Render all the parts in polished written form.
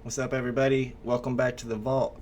What's up, everybody? Welcome back to the vault.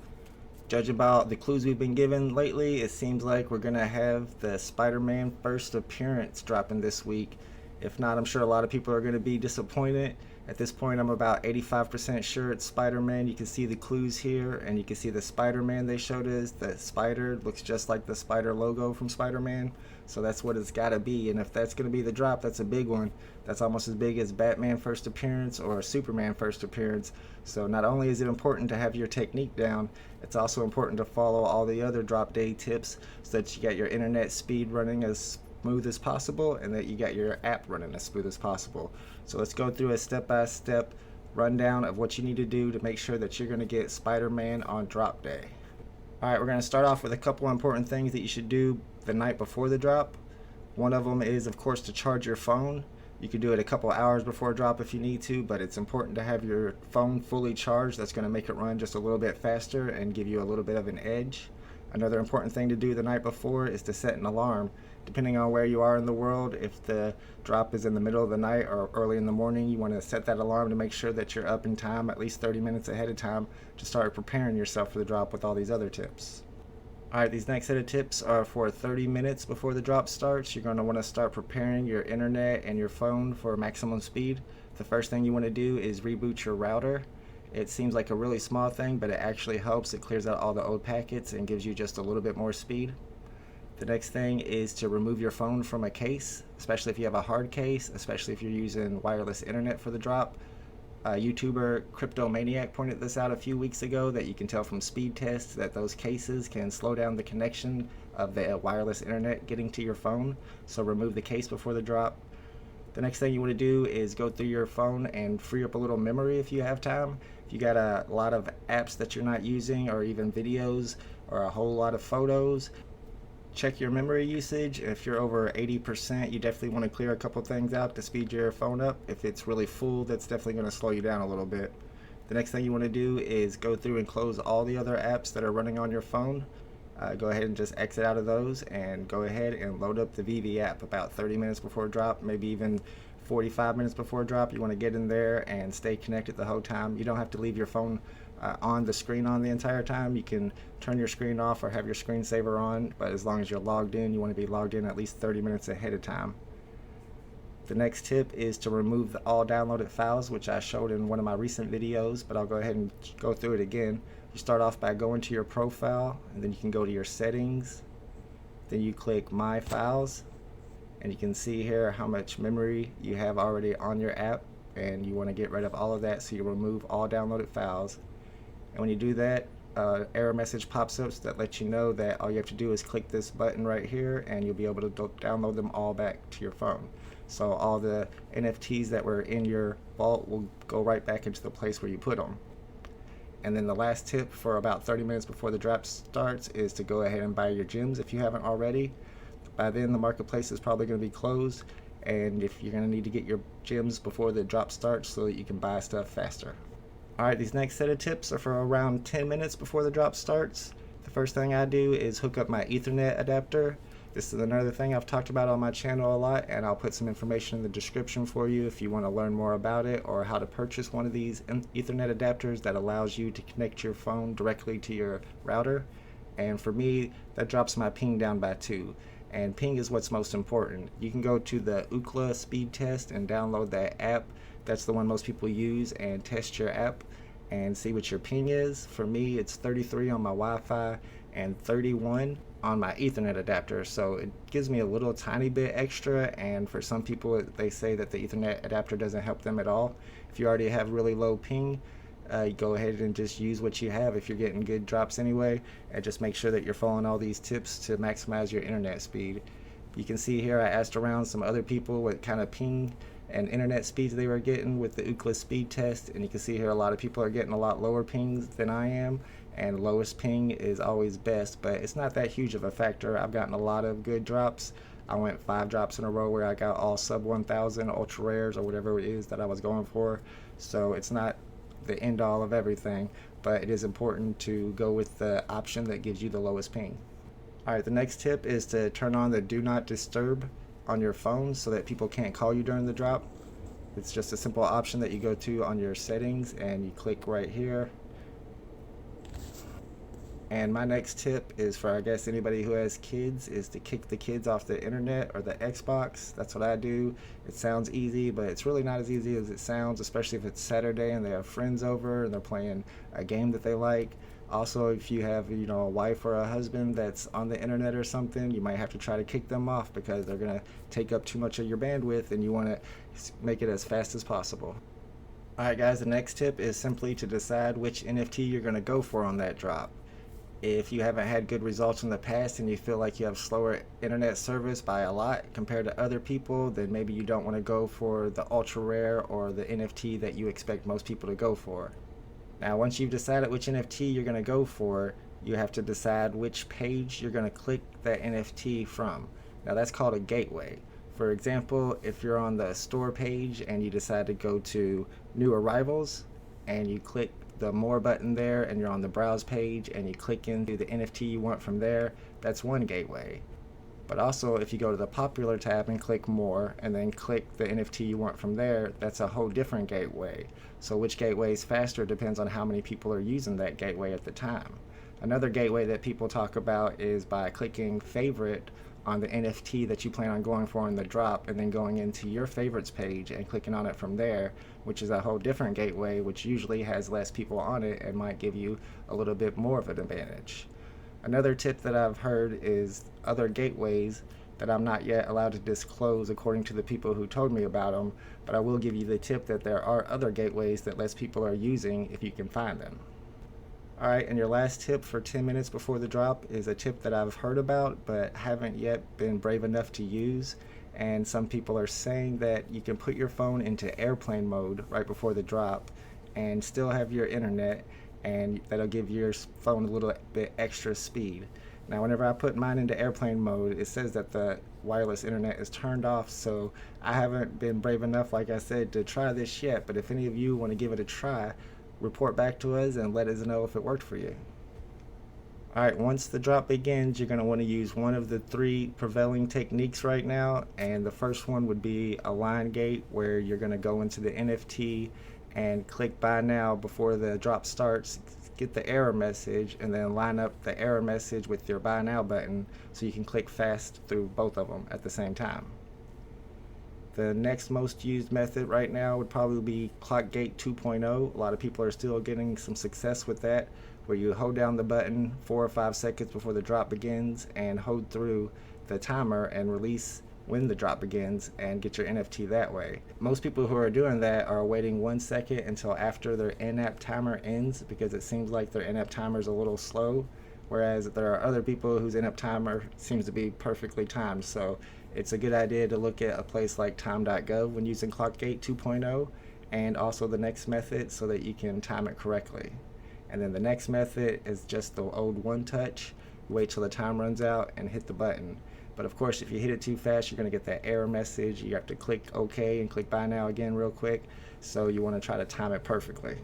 Judging by the clues we've been given lately, it seems like we're gonna have the Spider-Man first appearance dropping this week. If not, I'm sure a lot of people are gonna be disappointed. At this point, I'm about 85% sure it's Spider-Man. You can see the clues here, and you can see the Spider-Man they showed us. The spider looks just like the spider logo from Spider-Man, so that's what it's gotta be. And if that's gonna be the drop, that's a big one. That's almost as big as Batman first appearance or Superman first appearance. So not only is it important to have your technique down, it's also important to follow all the other drop day tips so that you got your internet speed running as smooth as possible and that you got your app running as smooth as possible. So let's go through a step-by-step rundown of what you need to do to make sure that you're going to get Spider-Man on drop day. Alright, we're going to start off with a couple important things that you should do the night before the drop. One of them is, of course, to charge your phone. You can do it a couple hours before drop if you need to, but it's important to have your phone fully charged. That's going to make it run just a little bit faster and give you a little bit of an edge. Another important thing to do the night before is to set an alarm. Depending on where you are in the world, if the drop is in the middle of the night or early in the morning, you want to set that alarm to make sure that you're up in time, at least 30 minutes ahead of time, to start preparing yourself for the drop with all these other tips. Alright, these next set of tips are for 30 minutes before the drop starts. You're going to want to start preparing your internet and your phone for maximum speed. The first thing you want to do is reboot your router. It seems like a really small thing, but it actually helps. It clears out all the old packets and gives you just a little bit more speed. The next thing is to remove your phone from a case, especially if you have a hard case, especially if you're using wireless internet for the drop. YouTuber Cryptomaniac pointed this out a few weeks ago, that you can tell from speed tests that those cases can slow down the connection of the wireless internet getting to your phone. So remove the case before the drop. The next thing you want to do is go through your phone and free up a little memory if you have time. If you got a lot of apps that you're not using, or even videos, or a whole lot of photos, check your memory usage. If you're over 80%, you definitely want to clear a couple things out to speed your phone up. If it's really full, that's definitely going to slow you down a little bit. The next thing you want to do is go through and close all the other apps that are running on your phone. Go ahead and just exit out of those and go ahead and load up the VeVe app about 30 minutes before drop, maybe even 45 minutes before drop. You want to get in there and stay connected the whole time. You don't have to leave your phone on the screen on the entire time. You can turn your screen off or have your screensaver on, but as long as you're logged in, you want to be logged in at least 30 minutes ahead of time. The next tip is to remove all downloaded files, which I showed in one of my recent videos, but I'll go ahead and go through it again. You start off by going to your profile, and then you can go to your settings. Then you click My Files, and you can see here how much memory you have already on your app, and you want to get rid of all of that, so you remove all downloaded files. And when you do that, error message pops up that lets you know that all you have to do is click this button right here, and you'll be able to download them all back to your phone. So all the NFTs that were in your vault will go right back into the place where you put them. And then the last tip for about 30 minutes before the drop starts is to go ahead and buy your gems if you haven't already. By then the marketplace is probably going to be closed, and if you're going to need to get your gems before the drop starts so that you can buy stuff faster. Alright, these next set of tips are for around 10 minutes before the drop starts. The first thing I do is hook up my Ethernet adapter. This is another thing I've talked about on my channel a lot, and I'll put some information in the description for you if you want to learn more about it, or how to purchase one of these Ethernet adapters that allows you to connect your phone directly to your router. And for me, that drops my ping down by 2. And ping is what's most important. You can go to the Ookla speed test and download that app. That's the one most people use, and test your app and see what your ping is. For me, it's 33 on my Wi-Fi and 31 on my Ethernet adapter, so it gives me a little tiny bit extra, and for some people they say that the Ethernet adapter doesn't help them at all. If you already have really low ping, go ahead and just use what you have if you're getting good drops anyway, and just make sure that you're following all these tips to maximize your internet speed. You can see here I asked around some other people what kind of ping and internet speeds they were getting with the Ookla speed test, and you can see here a lot of people are getting a lot lower pings than I am, and lowest ping is always best, but it's not that huge of a factor. I've gotten a lot of good drops. I went 5 drops in a row where I got all sub 1000 ultra rares or whatever it is that I was going for, so it's not the end all of everything, but it is important to go with the option that gives you the lowest ping. Alright, the next tip is to turn on the do not disturb on your phone so that people can't call you during the drop. It's just a simple option that you go to on your settings and you click right here. And my next tip is for, I guess, anybody who has kids, is to kick the kids off the internet or the Xbox. That's what I do. It sounds easy, but it's really not as easy as it sounds, especially if it's Saturday and they have friends over and they're playing a game that they like. Also, if you have, a wife or a husband that's on the internet or something, you might have to try to kick them off because they're going to take up too much of your bandwidth and you want to make it as fast as possible. Alright guys, the next tip is simply to decide which NFT you're going to go for on that drop. If you haven't had good results in the past and you feel like you have slower internet service by a lot compared to other people, then maybe you don't want to go for the ultra rare or the NFT that you expect most people to go for. Now, once you've decided which NFT you're going to go for, you have to decide which page you're going to click that NFT from. Now, that's called a gateway. For example, if you're on the store page and you decide to go to new arrivals and you click the more button there and you're on the browse page and you click into the NFT you want from there, that's one gateway. But also, if you go to the popular tab and click more and then click the NFT you want from there, that's a whole different gateway. So which gateway is faster depends on how many people are using that gateway at the time. Another gateway that people talk about is by clicking favorite on the NFT that you plan on going for in the drop and then going into your favorites page and clicking on it from there, which is a whole different gateway, which usually has less people on it and might give you a little bit more of an advantage. Another tip that I've heard is other gateways that I'm not yet allowed to disclose according to the people who told me about them, but I will give you the tip that there are other gateways that less people are using if you can find them. Alright, and your last tip for 10 minutes before the drop is a tip that I've heard about but haven't yet been brave enough to use. And some people are saying that you can put your phone into airplane mode right before the drop and still have your internet, and that'll give your phone a little bit extra speed. Now, whenever I put mine into airplane mode, it says that the wireless internet is turned off, so I haven't been brave enough, like I said, to try this yet. But if any of you want to give it a try, report back to us and let us know if it worked for you. Alright, once the drop begins, you're going to want to use one of the 3 prevailing techniques right now, and the first one would be Aligngate, where you're going to go into the NFT and click buy now before the drop starts, get the error message, and then line up the error message with your buy now button so you can click fast through both of them at the same time. The next most used method right now would probably be Aligngate 2.0. A lot of people are still getting some success with that, where you hold down the button 4 or 5 seconds before the drop begins and hold through the timer and release when the drop begins and get your NFT that way. Most people who are doing that are waiting 1 second until after their in-app timer ends, because it seems like their in-app timer is a little slow, whereas there are other people whose in-app timer seems to be perfectly timed. So it's a good idea to look at a place like time.gov when using Aligngate 2.0, and also the next method so that you can time it correctly. And then the next method is just the old one touch. Wait till the time runs out and hit the button. But of course, if you hit it too fast, you're going to get that error message. You have to click OK and click buy now again real quick. So you want to try to time it perfectly.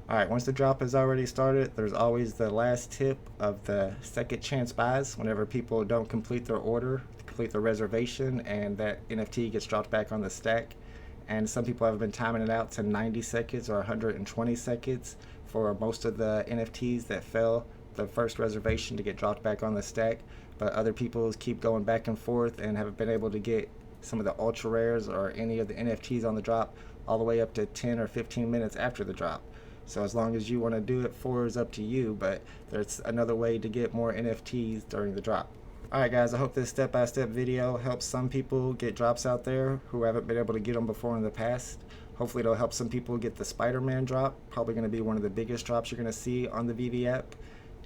Alright, once the drop has already started, there's always the last tip of the second chance buys. Whenever people don't complete their order, complete their reservation, and that NFT gets dropped back on the stack. And some people have been timing it out to 90 seconds or 120 seconds for most of the NFTs that fell the first reservation to get dropped back on the stack. But other people keep going back and forth and haven't been able to get some of the ultra rares or any of the NFTs on the drop all the way up to 10 or 15 minutes after the drop. So as long as you want to do it, 4 is up to you, but there's another way to get more NFTs during the drop. Alright guys, I hope this step-by-step video helps some people get drops out there who haven't been able to get them before in the past. Hopefully it'll help some people get the Spider-Man drop, probably going to be one of the biggest drops you're going to see on the VeVe app.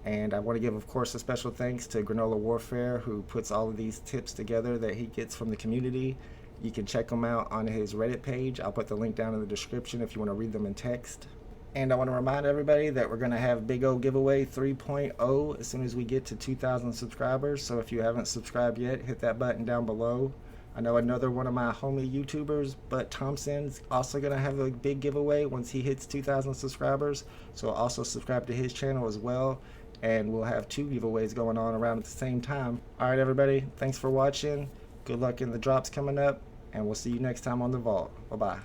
And I want to give, of course, a special thanks to Granola Warfare, who puts all of these tips together that he gets from the community. You can check them out on his Reddit page. I'll put the link down in the description if you want to read them in text. And I want to remind everybody that we're going to have Big O Giveaway 3.0 as soon as we get to 2,000 subscribers. So if you haven't subscribed yet, hit that button down below. I know another one of my homie YouTubers, Butt Thompson's also going to have a big giveaway once he hits 2,000 subscribers. So also subscribe to his channel as well. And we'll have 2 giveaways going on around at the same time. Alright everybody, thanks for watching. Good luck in the drops coming up. and we'll see you next time on the Vault. Bye bye.